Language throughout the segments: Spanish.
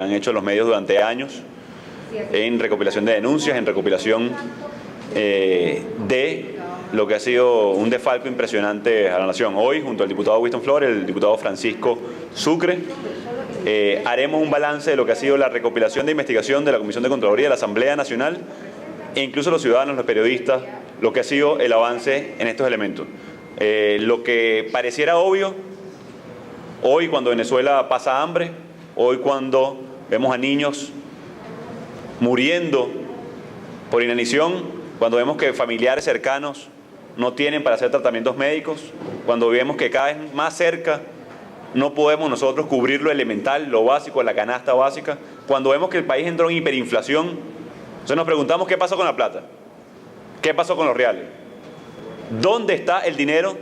han hecho los medios durante años en recopilación de denuncias, en recopilación de lo que ha sido un desfalco impresionante a la nación. Hoy, junto al diputado Winston Flores, el diputado Francisco Sucre, haremos un balance de lo que ha sido la recopilación de investigación de la Comisión de Contraloría de la Asamblea Nacional e incluso los ciudadanos, los periodistas, lo que ha sido el avance en estos elementos. Lo que pareciera obvio, hoy cuando Venezuela pasa hambre, hoy cuando vemos a niños muriendo por inanición, cuando vemos que familiares cercanos no tienen para hacer tratamientos médicos, cuando vemos que cada vez más cerca no podemos nosotros cubrir lo elemental, lo básico, la canasta básica, cuando vemos que el país entró en hiperinflación, entonces nos preguntamos qué pasó con la plata, qué pasó con los reales, dónde está el dinero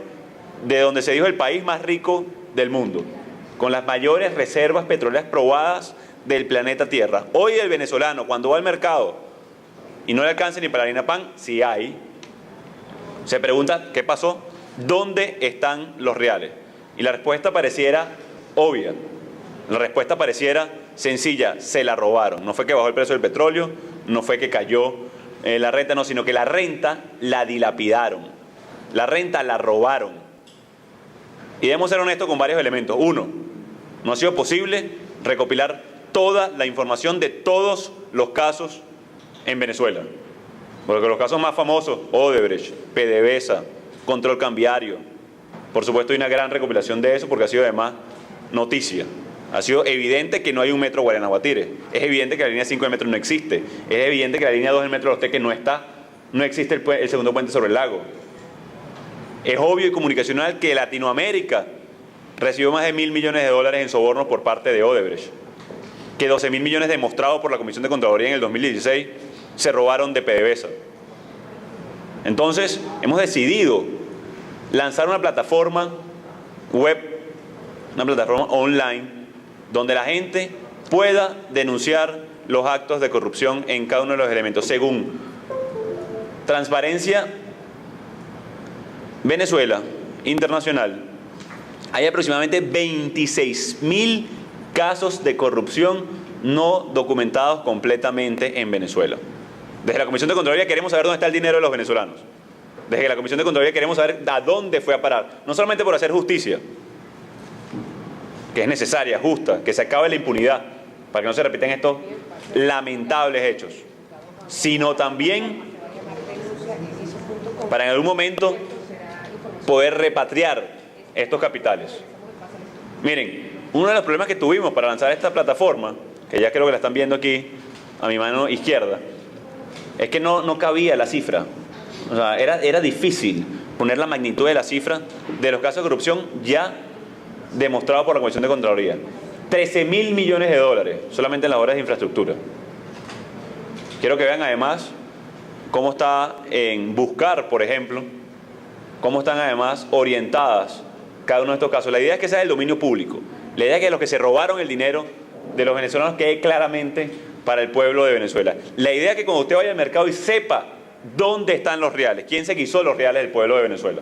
de donde se dijo el país más rico del mundo, con las mayores reservas petroleras probadas del planeta Tierra. Hoy el venezolano, cuando va al mercado y no le alcanza ni para la harina pan, si hay, se pregunta ¿qué pasó? ¿Dónde están los reales? Y la respuesta pareciera obvia, la respuesta pareciera sencilla: se la robaron. No fue que bajó el precio del petróleo, no fue que cayó la renta, no, sino que la renta la dilapidaron, la renta la robaron. Y debemos ser honestos con varios elementos. Uno, no ha sido posible recopilar toda la información de todos los casos en Venezuela. Porque los casos más famosos, Odebrecht, PDVSA, control cambiario, por supuesto hay una gran recopilación de eso porque ha sido además noticia. Ha sido evidente que no hay un metro Guarena-Guatire, es evidente que la línea 5 del metro no existe, es evidente que la línea 2 del metro de los Teques no está, no existe el segundo puente sobre el lago. Es obvio y comunicacional que Latinoamérica recibió más de $1.000 millones en sobornos por parte de Odebrecht, que 12.000 millones demostrados por la Comisión de Contraloría en el 2016 se robaron de PDVSA. Entonces, hemos decidido lanzar una plataforma web, una plataforma online, donde la gente pueda denunciar los actos de corrupción en cada uno de los elementos. Según Transparencia Venezuela Internacional, hay aproximadamente 26.000 casos de corrupción no documentados completamente en Venezuela. Desde la Comisión de Contraloría queremos saber dónde está el dinero de los venezolanos. Desde la Comisión de Contraloría queremos saber a dónde fue a parar. No solamente por hacer justicia, que es necesaria, justa, que se acabe la impunidad, para que no se repitan estos lamentables hechos, sino también para en algún momento poder repatriar estos capitales. Miren, uno de los problemas que tuvimos para lanzar esta plataforma, que ya creo que la están viendo aquí a mi mano izquierda, es que no cabía la cifra. O sea, era difícil poner la magnitud de la cifra de los casos de corrupción ya demostrados por la Comisión de Contraloría. 13.000 millones de dólares solamente en las obras de infraestructura. Quiero que vean además cómo está en buscar, por ejemplo, cómo están además orientadas cada uno de estos casos. La idea es que sea del dominio público. La idea es que los que se robaron el dinero de los venezolanos quede claramente para el pueblo de Venezuela. La idea es que cuando usted vaya al mercado y sepa dónde están los reales, quién se quiso los reales del pueblo de Venezuela.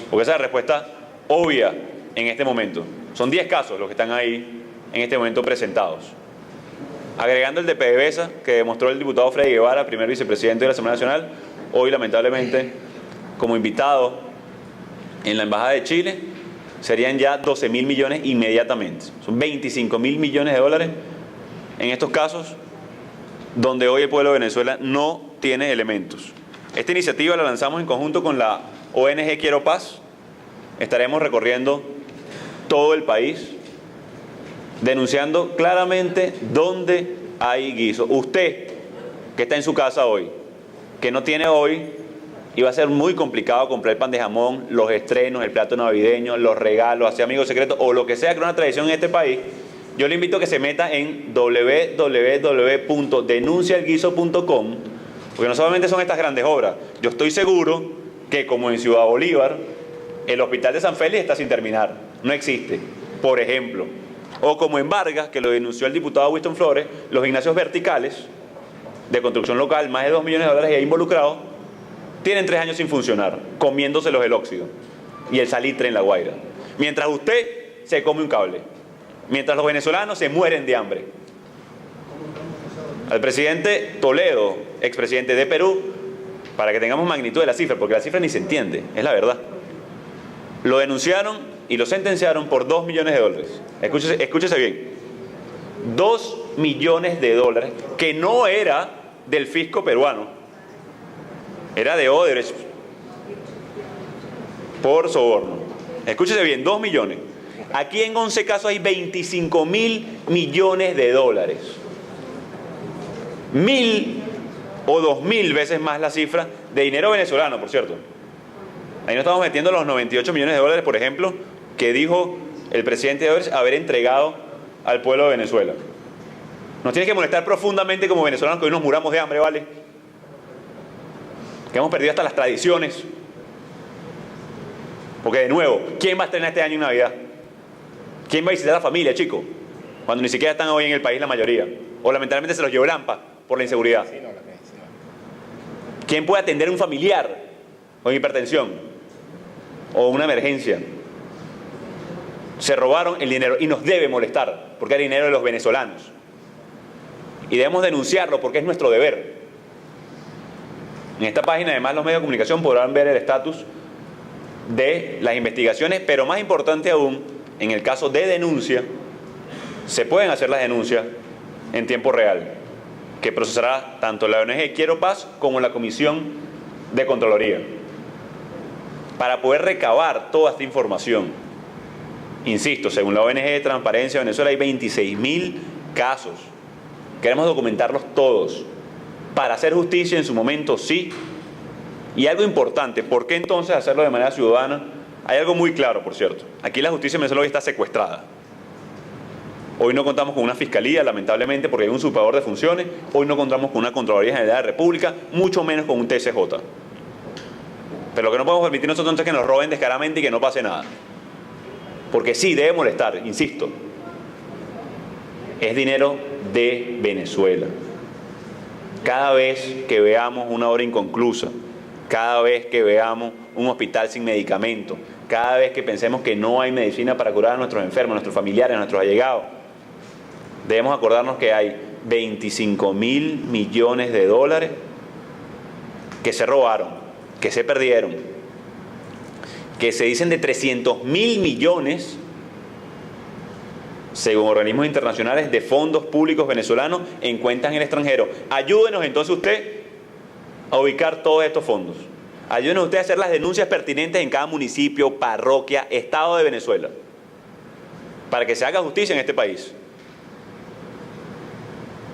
Porque esa es la respuesta obvia en este momento. Son 10 casos los que están ahí en este momento presentados. Agregando el de PDVSA, que demostró el diputado Freddy Guevara, primer vicepresidente de la Asamblea Nacional, hoy lamentablemente como invitado en la Embajada de Chile, serían ya 12.000 millones inmediatamente. Son 25.000 millones de dólares en estos casos donde hoy el pueblo de Venezuela no tiene elementos. Esta iniciativa la lanzamos en conjunto con la ONG Quiero Paz. Estaremos recorriendo todo el país denunciando claramente dónde hay guiso. Usted que está en su casa hoy, que no tiene hoy, y va a ser muy complicado comprar el pan de jamón, los estrenos, el plato navideño, los regalos, hacer amigos secretos o lo que sea que es una tradición en este país, yo le invito a que se meta en www.denuncialguiso.com, porque no solamente son estas grandes obras. Yo estoy seguro que como en Ciudad Bolívar, el hospital de San Félix está sin terminar, no existe, por ejemplo. O como en Vargas, que lo denunció el diputado Winston Flores, los gimnasios verticales de construcción local, más de $2 millones y ahí involucrados, tienen 3 años sin funcionar, comiéndoselos el óxido y el salitre en La Guaira. Mientras usted se come un cable, mientras los venezolanos se mueren de hambre. al presidente Toledo, expresidente de Perú, para que tengamos magnitud de la cifra, porque la cifra ni se entiende, es la verdad. Lo denunciaron y lo sentenciaron por $2 millones. Escúchese bien. $2 millones, que no era del fisco peruano, era de Odebrecht, por soborno. Escúchese bien, 2 millones. Aquí en 11 casos hay $25.000 millones. 1.000 o 2.000 veces más la cifra de dinero venezolano, por cierto. Ahí no estamos metiendo los $98 millones, por ejemplo, que dijo el presidente de Odebrecht haber entregado al pueblo de Venezuela. Nos tiene que molestar profundamente como venezolanos que hoy nos muramos de hambre, ¿vale? Que hemos perdido hasta las tradiciones. Porque de nuevo, ¿quién va a estrenar este año en Navidad? ¿Quién va a visitar a la familia, chico? Cuando ni siquiera están hoy en el país la mayoría. O lamentablemente se los llevó Lampa por la inseguridad. ¿Quién puede atender a un familiar con hipertensión o una emergencia? Se robaron el dinero y nos debe molestar porque es dinero de los venezolanos. Y debemos denunciarlo porque es nuestro deber. En esta página, además, los medios de comunicación podrán ver el estatus de las investigaciones, pero más importante aún, en el caso de denuncia, se pueden hacer las denuncias en tiempo real, que procesará tanto la ONG Quiero Paz como la Comisión de Contraloría, para poder recabar toda esta información. Insisto, según la ONG de Transparencia de Venezuela hay 26.000 casos. Queremos documentarlos todos para hacer justicia en su momento, sí. Y algo importante, ¿por qué entonces hacerlo de manera ciudadana? Hay algo muy claro, por cierto. Aquí la justicia en Venezuela hoy está secuestrada. Hoy no contamos con una fiscalía, lamentablemente, porque hay un usurpador de funciones. Hoy no contamos con una Contraloría General de la República, mucho menos con un TCJ. Pero lo que no podemos permitir nosotros entonces es que nos roben descaradamente y que no pase nada. Porque sí, debe molestar, insisto. Es dinero de Venezuela. Cada vez que veamos una obra inconclusa, cada vez que veamos un hospital sin medicamento, cada vez que pensemos que no hay medicina para curar a nuestros enfermos, a nuestros familiares, a nuestros allegados, debemos acordarnos que hay $25.000 millones que se robaron, que se perdieron, que se dicen de $300.000 millones, según organismos internacionales, de fondos públicos venezolanos en cuentas en el extranjero. Ayúdenos entonces usted a ubicar todos estos fondos. Ayúdenos usted a hacer las denuncias pertinentes en cada municipio, parroquia, estado de Venezuela, para que se haga justicia en este país.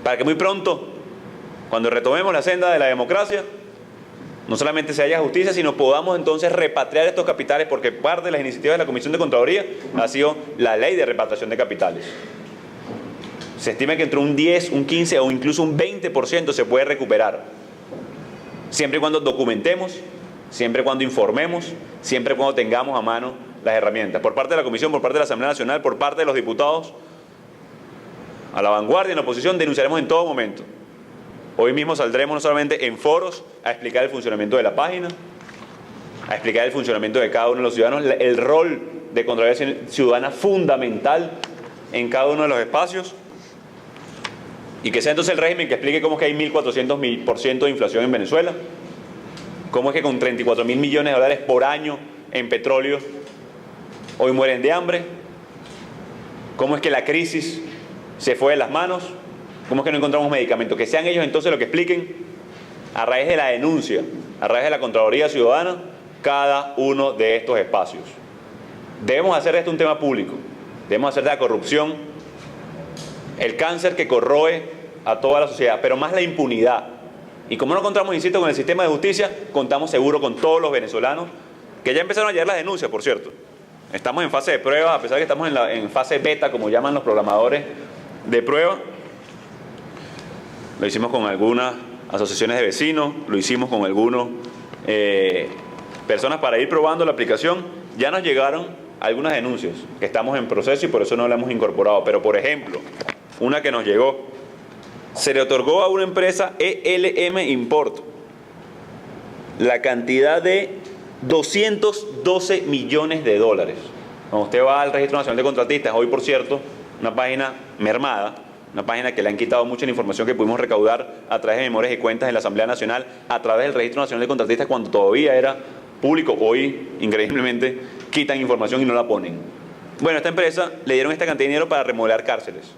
Para que muy pronto, cuando retomemos la senda de la democracia, no solamente se haya justicia, sino podamos entonces repatriar estos capitales, porque parte de las iniciativas de la Comisión de Contraloría ha sido la ley de repatriación de capitales. Se estima que entre un 10, un 15 o incluso un 20% se puede recuperar, siempre y cuando documentemos, siempre y cuando informemos, siempre y cuando tengamos a mano las herramientas. Por parte de la Comisión, por parte de la Asamblea Nacional, por parte de los diputados, a la vanguardia en la oposición, denunciaremos en todo momento. Hoy mismo saldremos no solamente en foros a explicar el funcionamiento de la página, a explicar el funcionamiento de cada uno de los ciudadanos, el rol de Contraloría Ciudadana fundamental en cada uno de los espacios, y que sea entonces el régimen que explique cómo es que hay 1.400% de inflación en Venezuela, cómo es que con $34.000 millones por año en petróleo hoy mueren de hambre, cómo es que la crisis se fue de las manos, cómo es que no encontramos medicamentos. Que sean ellos entonces los que expliquen a raíz de la denuncia, a raíz de la Contraloría Ciudadana, cada uno de estos espacios. Debemos hacer de esto un tema público, debemos hacer de la corrupción el cáncer que corroe a toda la sociedad, pero más la impunidad. Y como no contamos, insisto, con el sistema de justicia, contamos seguro con todos los venezolanos, que ya empezaron a llegar las denuncias, por cierto. Estamos en fase de prueba, a pesar de que estamos en fase beta, como llaman los programadores de prueba. Lo hicimos con algunas asociaciones de vecinos, lo hicimos con algunas personas para ir probando la aplicación. Ya nos llegaron algunas denuncias que estamos en proceso y por eso no la hemos incorporado. Pero, por ejemplo, una que nos llegó, se le otorgó a una empresa ELM Import la cantidad de $212 millones. Cuando usted va al Registro Nacional de Contratistas, hoy por cierto, una página mermada, una página que le han quitado mucha la información que pudimos recaudar a través de memorias y cuentas en la Asamblea Nacional, a través del Registro Nacional de Contratistas cuando todavía era público. Hoy, increíblemente, quitan información y no la ponen. Bueno, a esta empresa le dieron esta cantidad de dinero para remodelar cárceles.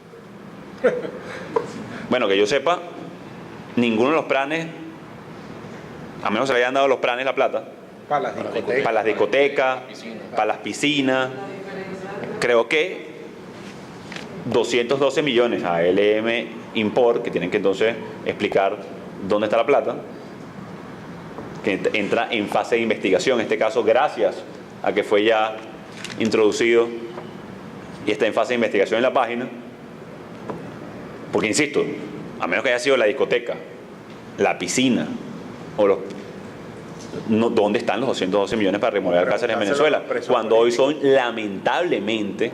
Bueno, que yo sepa, ninguno de los planes, a menos se le hayan dado los planes la plata, para las discotecas, para las piscinas, creo que 212 millones a LM Import, que tienen que entonces explicar dónde está la plata, que entra en fase de investigación, en este caso gracias a que fue ya introducido y está en fase de investigación en la página, porque insisto, a menos que haya sido la discoteca, la piscina o los... No, ¿dónde están los 212 millones para remodelar cárceles en Venezuela? Cuando hoy son, lamentablemente,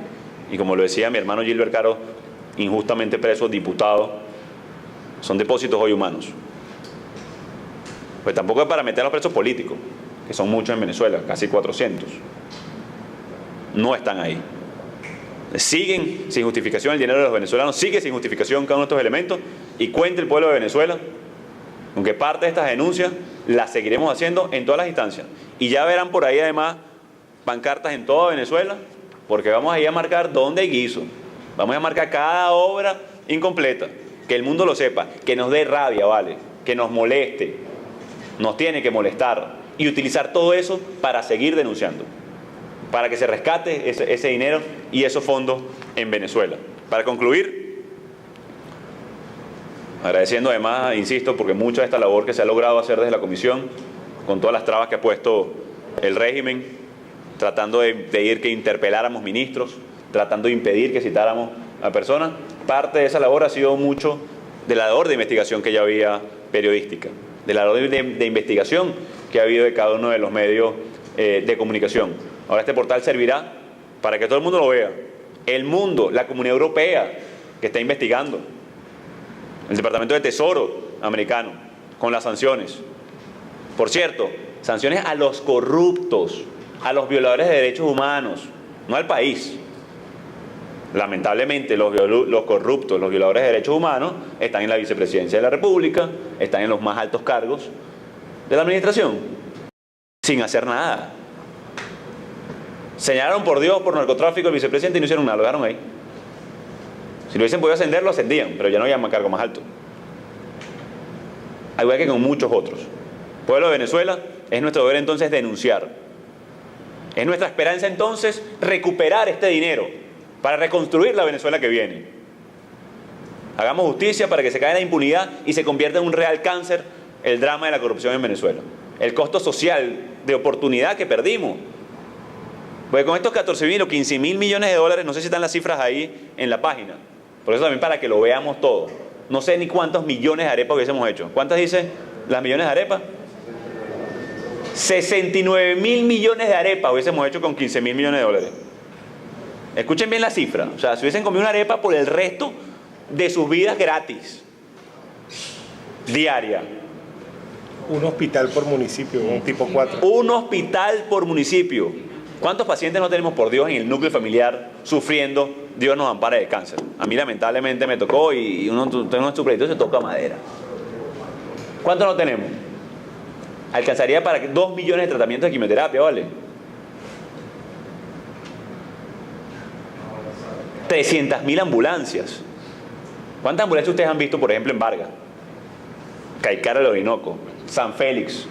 y como lo decía mi hermano Gilbert Caro, injustamente presos, diputados, son depósitos hoy humanos. Pues tampoco es para meter a los presos políticos, que son muchos en Venezuela, casi 400. No están ahí. Siguen sin justificación el dinero de los venezolanos, sigue sin justificación cada uno de estos elementos, y cuenta el pueblo de Venezuela, aunque parte de estas denuncias las seguiremos haciendo en todas las instancias. Y ya verán por ahí además pancartas en toda Venezuela, porque vamos a ir a marcar dónde hay guiso. Vamos a marcar cada obra incompleta, que el mundo lo sepa, que nos dé rabia, ¿vale? Que nos moleste, nos tiene que molestar, y utilizar todo eso para seguir denunciando, para que se rescate ese dinero y esos fondos en Venezuela. Para concluir, agradeciendo además, insisto, porque mucha de esta labor que se ha logrado hacer desde la Comisión, con todas las trabas que ha puesto el régimen, tratando de impedir que interpeláramos ministros, tratando de impedir que citáramos a personas, parte de esa labor ha sido mucho de la labor de investigación que ya había periodística, de la labor de investigación que ha habido de cada uno de los medios de comunicación. Ahora este portal servirá para que todo el mundo lo vea. El mundo, la Comunidad Europea que está investigando, el Departamento de Tesoro americano, con las sanciones. Por cierto, sanciones a los corruptos, a los violadores de derechos humanos, no al país. Lamentablemente los corruptos, los violadores de derechos humanos, están en la vicepresidencia de la República, están en los más altos cargos de la administración, sin hacer nada. Señalaron por Dios por narcotráfico al vicepresidente y no hicieron nada, lo dejaron ahí. Si lo hubiesen podido ascender, lo ascendían, pero ya no había cargo más alto. Al igual que con muchos otros. Pueblo de Venezuela, es nuestro deber entonces denunciar. Es nuestra esperanza entonces recuperar este dinero para reconstruir la Venezuela que viene. Hagamos justicia para que se caiga la impunidad y se convierta en un real cáncer el drama de la corrupción en Venezuela. El costo social de oportunidad que perdimos. Porque con estos 14.000 o 15.000 millones de dólares, no sé si están las cifras ahí en la página, por eso también para que lo veamos todo. No sé ni cuántos millones de arepas hubiésemos hecho. ¿Cuántas dice las millones de arepas? 69.000 millones de arepas hubiésemos hecho con 15.000 millones de dólares. Escuchen bien la cifra. O sea, si hubiesen comido una arepa por el resto de sus vidas gratis, diaria. Un hospital por municipio, un tipo 4. Un hospital por municipio. ¿Cuántos pacientes no tenemos, por Dios, en el núcleo familiar sufriendo? Dios nos ampare de cáncer. A mí lamentablemente me tocó y uno de sus créditos se toca madera. ¿Cuántos no tenemos? Alcanzaría para 2 millones de tratamientos de quimioterapia, ¿vale? 300.000 ambulancias. ¿Cuántas ambulancias ustedes han visto, por ejemplo, en Vargas? Caicara del Orinoco, San Félix,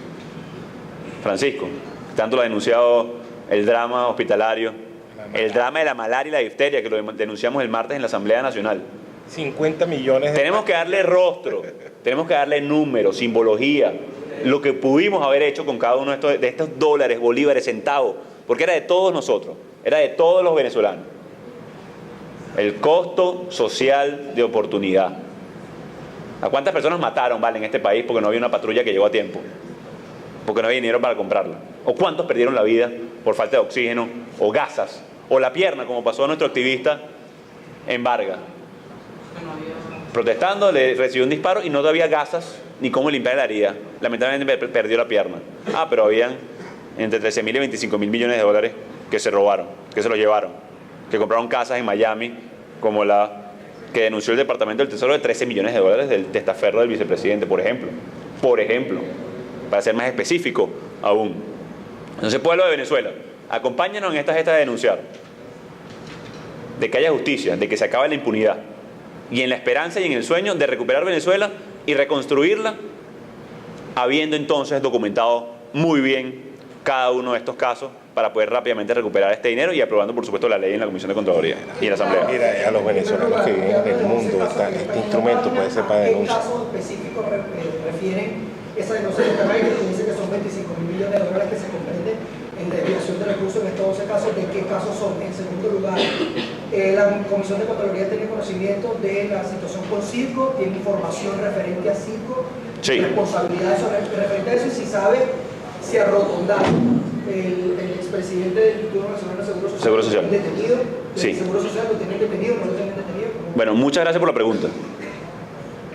Francisco, tanto lo ha denunciado el drama hospitalario, el drama de la malaria y la difteria, que lo denunciamos el martes en la Asamblea Nacional. 50 millones de... Tenemos que darle rostro, tenemos que darle números, simbología, lo que pudimos haber hecho con cada uno de estos dólares, bolívares, centavos, porque era de todos nosotros, era de todos los venezolanos. El costo social de oportunidad. ¿A cuántas personas mataron, vale, en este país porque no había una patrulla que llegó a tiempo? Porque no había dinero para comprarla. ¿O cuántos perdieron la vida por falta de oxígeno, o gasas, o la pierna, como pasó a nuestro activista en Vargas? Protestando, le recibió un disparo y no había gasas ni cómo limpiar la herida. Lamentablemente perdió la pierna. Pero habían entre 13.000 y 25.000 millones de dólares que se robaron, que se los llevaron, que compraron casas en Miami, como la que denunció el Departamento del Tesoro de 13 millones de dólares del testaferro del vicepresidente, por ejemplo. Por ejemplo, para ser más específico aún. Entonces, pueblo de Venezuela, acompáñanos en esta gesta de denunciar, de que haya justicia, de que se acabe la impunidad, y en la esperanza y en el sueño de recuperar Venezuela y reconstruirla, habiendo entonces documentado muy bien cada uno de estos casos para poder rápidamente recuperar este dinero y aprobando, por supuesto, la ley en la Comisión de Contraloría y en la Asamblea. Mira, a los venezolanos que viven en el mundo, este instrumento puede ser para denunciar. ¿Qué casos específicos refieren esa denuncia de Canal, que dice que son 25.000 millones de dólares que se comprenden en desviación de recursos en estos 12 casos? ¿De qué casos son? En segundo lugar, la Comisión de Contraloría tiene conocimiento de la situación con Circo, tiene información referente a Circo, sí, responsabilidades referente a eso, y si sabe si Arrotondar, el expresidente del Instituto Nacional de Seguro Social, detenido, sí. Seguro Social lo tienen detenido, no lo tienen detenido. Bueno, muchas gracias por la pregunta.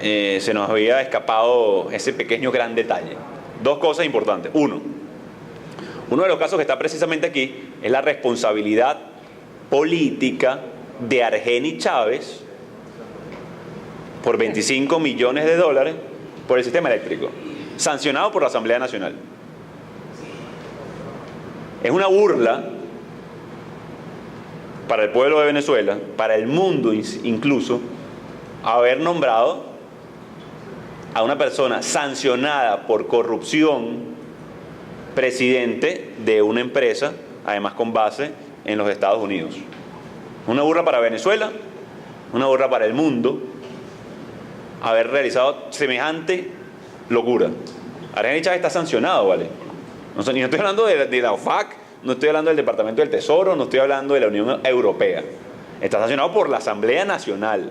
Se nos había escapado ese pequeño gran detalle. Dos cosas importantes. Uno de los casos que está precisamente aquí es la responsabilidad política de Argenis Chávez por 25 millones de dólares por el sistema eléctrico, sancionado por la Asamblea Nacional. Es una burla para el pueblo de Venezuela, para el mundo incluso, haber nombrado a una persona sancionada por corrupción presidente de una empresa, además con base en los Estados Unidos. Una burla para Venezuela, una burla para el mundo, haber realizado semejante locura. Argenis Chávez está sancionado, ¿vale? No estoy hablando de la OFAC, no estoy hablando del Departamento del Tesoro, no estoy hablando de la Unión Europea. Está sancionado por la Asamblea Nacional.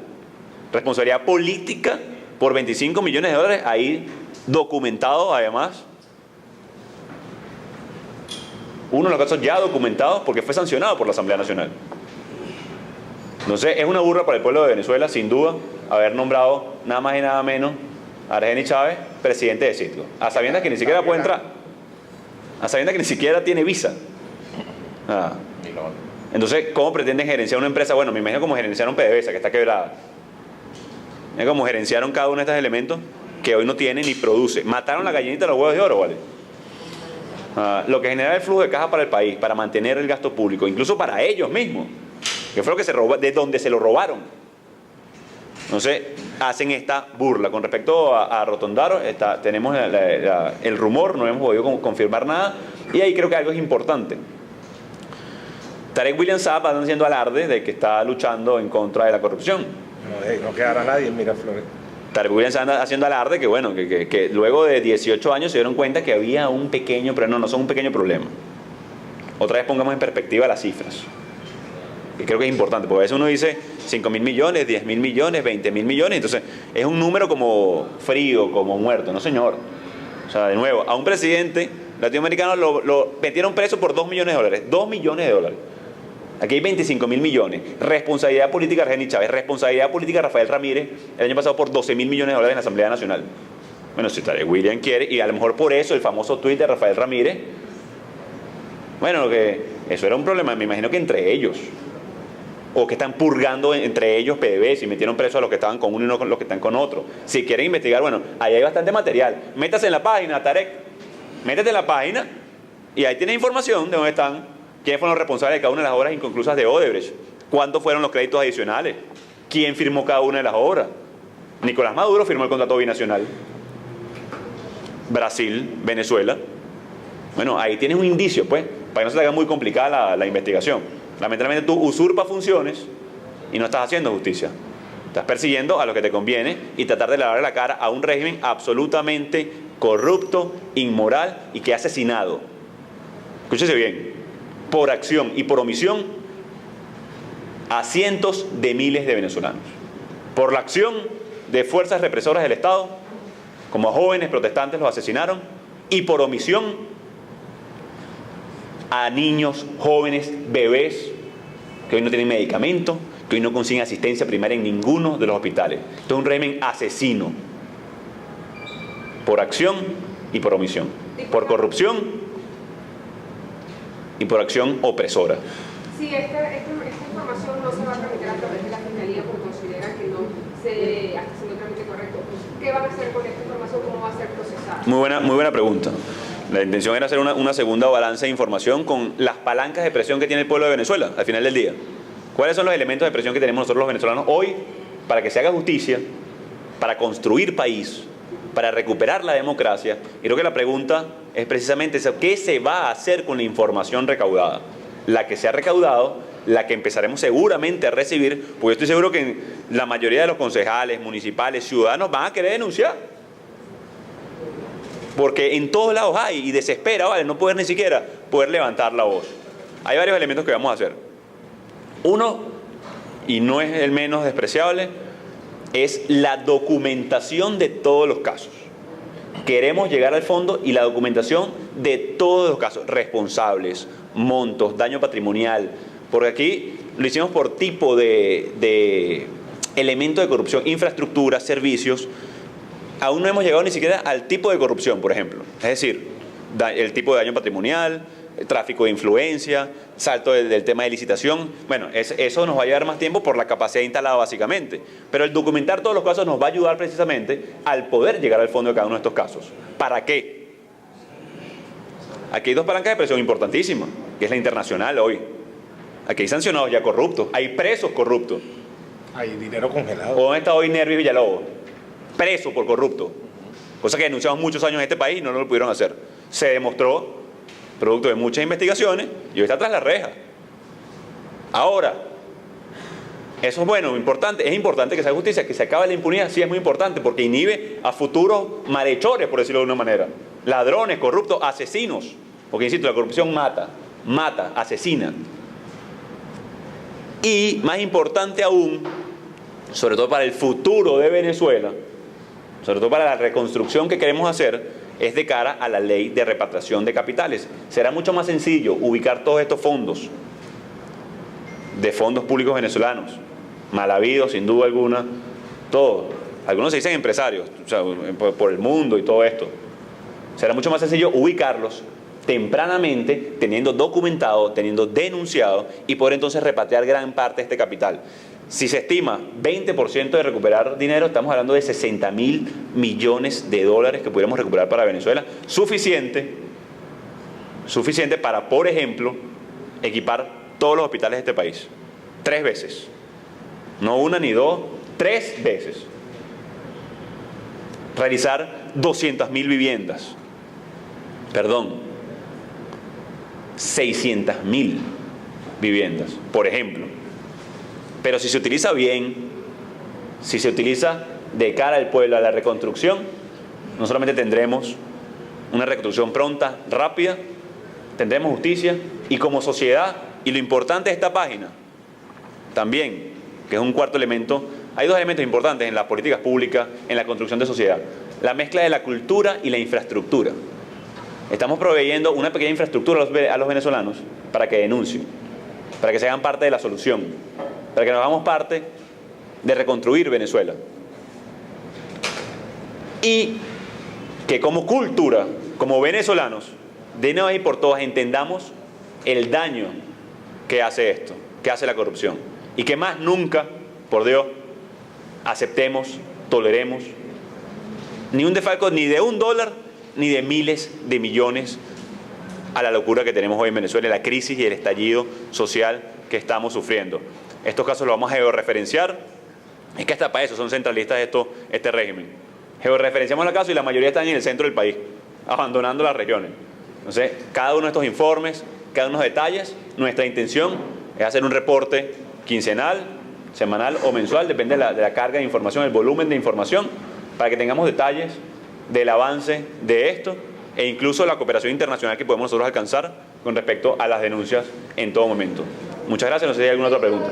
Responsabilidad política por 25 millones de dólares, ahí documentado además. Uno de los casos ya documentados porque fue sancionado por la Asamblea Nacional. Entonces, es una burla para el pueblo de Venezuela, sin duda, haber nombrado nada más y nada menos a Argenis Chávez presidente de Citgo, a sabiendas que ni siquiera puede entrar, a sabiendas que ni siquiera tiene visa. Entonces, ¿cómo pretenden gerenciar una empresa? Bueno, me imagino como gerenciaron PDVSA, que está quebrada. Es como gerenciaron cada uno de estos elementos que hoy no tiene ni produce. Mataron la gallinita de los huevos de oro, ¿vale? Lo que genera el flujo de caja para el país, para mantener el gasto público, incluso para ellos mismos, que fue lo que se robó, de donde se lo robaron. Entonces, hacen esta burla. Con respecto a Rotondaro, tenemos el rumor, no hemos podido confirmar nada, y ahí creo que algo es importante. Tarek William Saab anda haciendo alarde de que está luchando en contra de la corrupción. No quedará nadie en Miraflores. Tarek William Saab anda haciendo alarde que, bueno, que luego de 18 años se dieron cuenta que había un pequeño, pero no son un pequeño problema. Otra vez pongamos en perspectiva las cifras. Y creo que es importante, porque a veces uno dice 5.000 millones, 10.000 millones, 20.000 millones, entonces es un número como frío, como muerto. No, señor. O sea, de nuevo, a un presidente latinoamericano lo metieron preso por 2 millones de dólares. 2 millones de dólares. Aquí hay 25.000 millones. Responsabilidad política de Argenis Chávez. Responsabilidad política de Rafael Ramírez el año pasado por 12.000 millones de dólares en la Asamblea Nacional. Bueno, si Tarek William quiere, y a lo mejor por eso el famoso tuit de Rafael Ramírez, bueno, eso era un problema, me imagino que entre ellos, o que están purgando entre ellos PDVSA y metieron presos a los que estaban con uno y no con los que están con otro. Si quieren investigar, bueno, ahí hay bastante material. Métase en la página, Tarek. Métete en la página y ahí tienes información de dónde están, quiénes fueron los responsables de cada una de las obras inconclusas de Odebrecht, cuántos fueron los créditos adicionales, quién firmó cada una de las obras. Nicolás Maduro firmó el contrato binacional. Brasil, Venezuela. Bueno, ahí tienes un indicio, pues, para que no se te haga muy complicada la investigación. Lamentablemente tú usurpas funciones y no estás haciendo justicia. Estás persiguiendo a lo que te conviene y tratar de lavarle la cara a un régimen absolutamente corrupto, inmoral y que ha asesinado, escúchese bien, por acción y por omisión a cientos de miles de venezolanos. Por la acción de fuerzas represoras del Estado, como a jóvenes protestantes los asesinaron, y por omisión a niños, jóvenes, bebés que hoy no tienen medicamento, que hoy no consiguen asistencia primaria en ninguno de los hospitales. Esto es un régimen asesino, por acción y por omisión, por corrupción y por acción opresora. Sí, esta información no se va a tramitar a través de la Fiscalía porque consideran que no hasta haciendo el trámite correcto. ¿Qué van a hacer con esta información? ¿Cómo va a ser procesada? Muy buena pregunta. La intención era hacer una segunda balance de información con las palancas de presión que tiene el pueblo de Venezuela al final del día. ¿Cuáles son los elementos de presión que tenemos nosotros los venezolanos hoy para que se haga justicia, para construir país, para recuperar la democracia? Y creo que la pregunta es precisamente esa: ¿qué se va a hacer con la información recaudada? La que se ha recaudado, la que empezaremos seguramente a recibir, porque yo estoy seguro que la mayoría de los concejales, municipales, ciudadanos van a querer denunciar. Porque en todos lados hay, y desespera, ¿vale? No poder ni siquiera poder levantar la voz. Hay varios elementos que vamos a hacer. Uno, y no es el menos despreciable, es la documentación de todos los casos. Queremos llegar al fondo y la documentación de todos los casos, responsables, montos, daño patrimonial, porque aquí lo hicimos por tipo de elemento de corrupción, infraestructura, servicios. Aún no hemos llegado ni siquiera al tipo de corrupción, por ejemplo. Es decir, el tipo de daño patrimonial, tráfico de influencia, salto del tema de licitación. Bueno, eso nos va a llevar más tiempo por la capacidad instalada básicamente. Pero el documentar todos los casos nos va a ayudar precisamente al poder llegar al fondo de cada uno de estos casos. ¿Para qué? Aquí hay dos palancas de presión importantísimas, que es la internacional hoy. Aquí hay sancionados ya corruptos, hay presos corruptos. Hay dinero congelado. ¿Dónde está hoy Nervis Villalobos? Preso por corrupto. Cosa que denunciamos muchos años en este país y no lo pudieron hacer. Se demostró, producto de muchas investigaciones, y hoy está tras la reja. Ahora, eso es bueno, importante. Es importante que se haga justicia, que se acabe la impunidad. Sí, es muy importante porque inhibe a futuros malhechores, por decirlo de una manera. Ladrones, corruptos, asesinos. Porque, insisto, la corrupción mata, asesina. Y más importante aún, sobre todo para el futuro de Venezuela, sobre todo para la reconstrucción que queremos hacer, es de cara a la ley de repatriación de capitales. Será mucho más sencillo ubicar todos estos fondos, de fondos públicos venezolanos, mal habidos sin duda alguna, todos. Algunos se dicen empresarios, o sea, por el mundo y todo esto. Será mucho más sencillo ubicarlos tempranamente, teniendo documentado, teniendo denunciado, y poder entonces repatriar gran parte de este capital. Si se estima 20% de recuperar dinero, estamos hablando de 60.000 millones de dólares que pudiéramos recuperar para Venezuela. Suficiente para, por ejemplo, equipar todos los hospitales de este país. 3 veces. No una ni dos, 3 veces. Realizar 200.000 viviendas. Perdón. 600.000 viviendas, por ejemplo. Pero si se utiliza bien, si se utiliza de cara al pueblo, a la reconstrucción, no solamente tendremos una reconstrucción pronta, rápida, tendremos justicia, y como sociedad, y lo importante de esta página, también, que es un cuarto elemento, hay 2 elementos importantes en las políticas públicas, en la construcción de sociedad: la mezcla de la cultura y la infraestructura. Estamos proveyendo una pequeña infraestructura a los venezolanos para que denuncien, para que se hagan parte de la solución, para que nos hagamos parte de reconstruir Venezuela. Y que como cultura, como venezolanos, de una vez y por todas entendamos el daño que hace esto, que hace la corrupción. Y que más nunca, por Dios, aceptemos, toleremos ni un desfalco ni de $1, ni de miles de millones a la locura que tenemos hoy en Venezuela, la crisis y el estallido social que estamos sufriendo. Estos casos los vamos a georreferenciar. Es que hasta para eso son centralistas este régimen. Georreferenciamos los casos y la mayoría están en el centro del país, abandonando las regiones. Entonces, cada uno de estos informes, cada uno de los detalles, nuestra intención es hacer un reporte quincenal, semanal o mensual, depende de la carga de información, el volumen de información, para que tengamos detalles del avance de esto e incluso la cooperación internacional que podemos nosotros alcanzar con respecto a las denuncias en todo momento. Muchas gracias, no sé si hay alguna otra pregunta.